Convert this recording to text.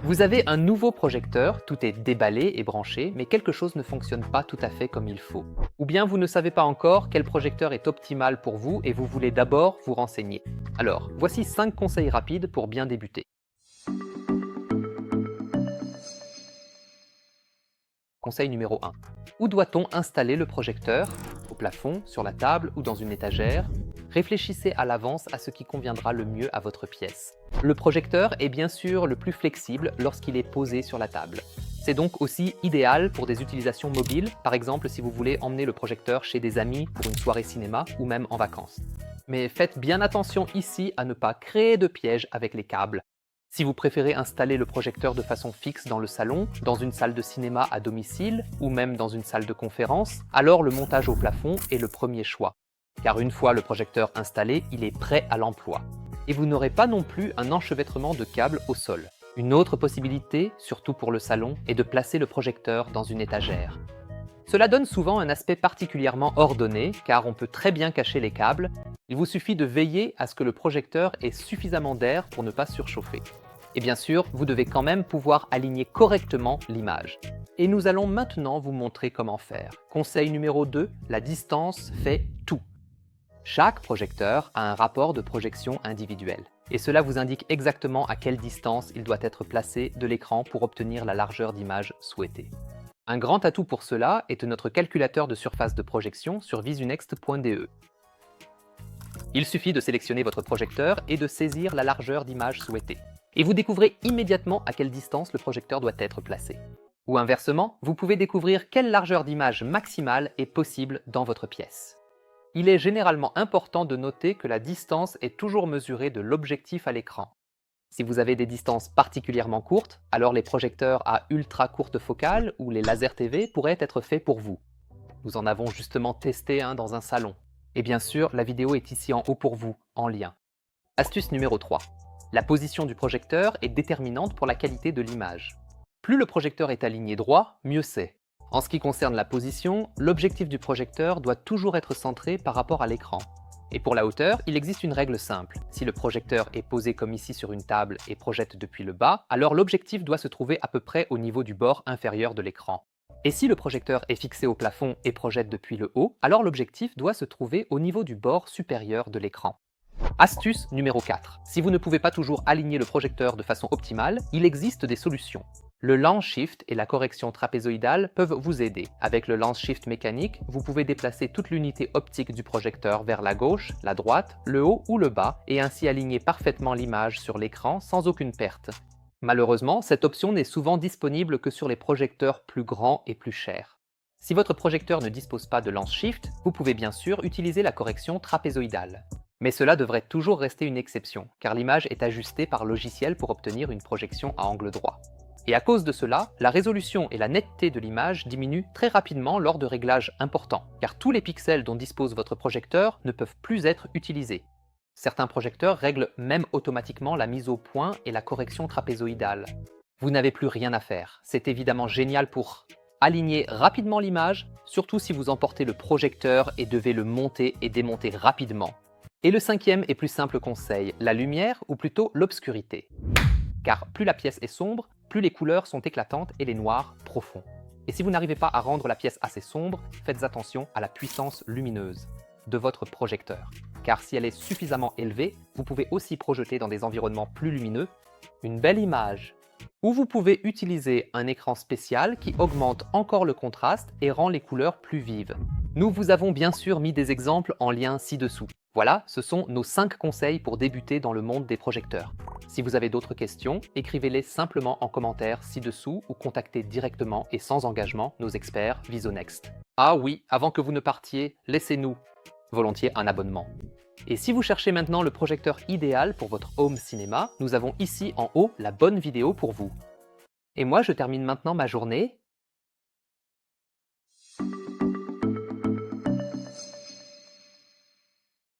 Vous avez un nouveau projecteur, tout est déballé et branché, mais quelque chose ne fonctionne pas tout à fait comme il faut. Ou bien vous ne savez pas encore quel projecteur est optimal pour vous et vous voulez d'abord vous renseigner. Alors, voici 5 conseils rapides pour bien débuter. Conseil numéro 1. Où doit-on installer le projecteur? Au plafond, sur la table ou dans une étagère? Réfléchissez à l'avance à ce qui conviendra le mieux à votre pièce. Le projecteur est bien sûr le plus flexible lorsqu'il est posé sur la table. C'est donc aussi idéal pour des utilisations mobiles, par exemple si vous voulez emmener le projecteur chez des amis pour une soirée cinéma ou même en vacances. Mais faites bien attention ici à ne pas créer de pièges avec les câbles. Si vous préférez installer le projecteur de façon fixe dans le salon, dans une salle de cinéma à domicile ou même dans une salle de conférence, alors le montage au plafond est le premier choix. Car une fois le projecteur installé, il est prêt à l'emploi. Et vous n'aurez pas non plus un enchevêtrement de câbles au sol. Une autre possibilité, surtout pour le salon, est de placer le projecteur dans une étagère. Cela donne souvent un aspect particulièrement ordonné, car on peut très bien cacher les câbles. Il vous suffit de veiller à ce que le projecteur ait suffisamment d'air pour ne pas surchauffer. Et bien sûr, vous devez quand même pouvoir aligner correctement l'image. Et nous allons maintenant vous montrer comment faire. Conseil numéro 2, la distance fait tout. Chaque projecteur a un rapport de projection individuel. Et cela vous indique exactement à quelle distance il doit être placé de l'écran pour obtenir la largeur d'image souhaitée. Un grand atout pour cela est notre calculateur de surface de projection sur visunext.de. Il suffit de sélectionner votre projecteur et de saisir la largeur d'image souhaitée. Et vous découvrez immédiatement à quelle distance le projecteur doit être placé. Ou inversement, vous pouvez découvrir quelle largeur d'image maximale est possible dans votre pièce. Il est généralement important de noter que la distance est toujours mesurée de l'objectif à l'écran. Si vous avez des distances particulièrement courtes, alors les projecteurs à ultra courte focale ou les laser TV pourraient être faits pour vous. Nous en avons justement testé un dans un salon. Et bien sûr, la vidéo est ici en haut pour vous, en lien. Astuce numéro 3. La position du projecteur est déterminante pour la qualité de l'image. Plus le projecteur est aligné droit, mieux c'est. En ce qui concerne la position, l'objectif du projecteur doit toujours être centré par rapport à l'écran. Et pour la hauteur, il existe une règle simple. Si le projecteur est posé comme ici sur une table et projette depuis le bas, alors l'objectif doit se trouver à peu près au niveau du bord inférieur de l'écran. Et si le projecteur est fixé au plafond et projette depuis le haut, alors l'objectif doit se trouver au niveau du bord supérieur de l'écran. Astuce numéro 4. Si vous ne pouvez pas toujours aligner le projecteur de façon optimale, il existe des solutions. Le lens shift et la correction trapézoïdale peuvent vous aider. Avec le lens shift mécanique, vous pouvez déplacer toute l'unité optique du projecteur vers la gauche, la droite, le haut ou le bas et ainsi aligner parfaitement l'image sur l'écran sans aucune perte. Malheureusement, cette option n'est souvent disponible que sur les projecteurs plus grands et plus chers. Si votre projecteur ne dispose pas de lens shift, vous pouvez bien sûr utiliser la correction trapézoïdale. Mais cela devrait toujours rester une exception, car l'image est ajustée par logiciel pour obtenir une projection à angle droit. Et à cause de cela, la résolution et la netteté de l'image diminuent très rapidement lors de réglages importants, car tous les pixels dont dispose votre projecteur ne peuvent plus être utilisés. Certains projecteurs règlent même automatiquement la mise au point et la correction trapézoïdale. Vous n'avez plus rien à faire. C'est évidemment génial pour aligner rapidement l'image, surtout si vous emportez le projecteur et devez le monter et démonter rapidement. Et le 5e et plus simple conseil, la lumière ou plutôt l'obscurité. Car plus la pièce est sombre, plus les couleurs sont éclatantes et les noirs profonds. Et si vous n'arrivez pas à rendre la pièce assez sombre, faites attention à la puissance lumineuse de votre projecteur. Car si elle est suffisamment élevée, vous pouvez aussi projeter dans des environnements plus lumineux une belle image. Ou vous pouvez utiliser un écran spécial qui augmente encore le contraste et rend les couleurs plus vives. Nous vous avons bien sûr mis des exemples en lien ci-dessous. Voilà, ce sont nos 5 conseils pour débuter dans le monde des projecteurs. Si vous avez d'autres questions, écrivez-les simplement en commentaire ci-dessous ou contactez directement et sans engagement nos experts VisoNext. Ah oui, avant que vous ne partiez, laissez-nous volontiers un abonnement. Et si vous cherchez maintenant le projecteur idéal pour votre home cinéma, nous avons ici en haut la bonne vidéo pour vous. Et moi je termine maintenant ma journée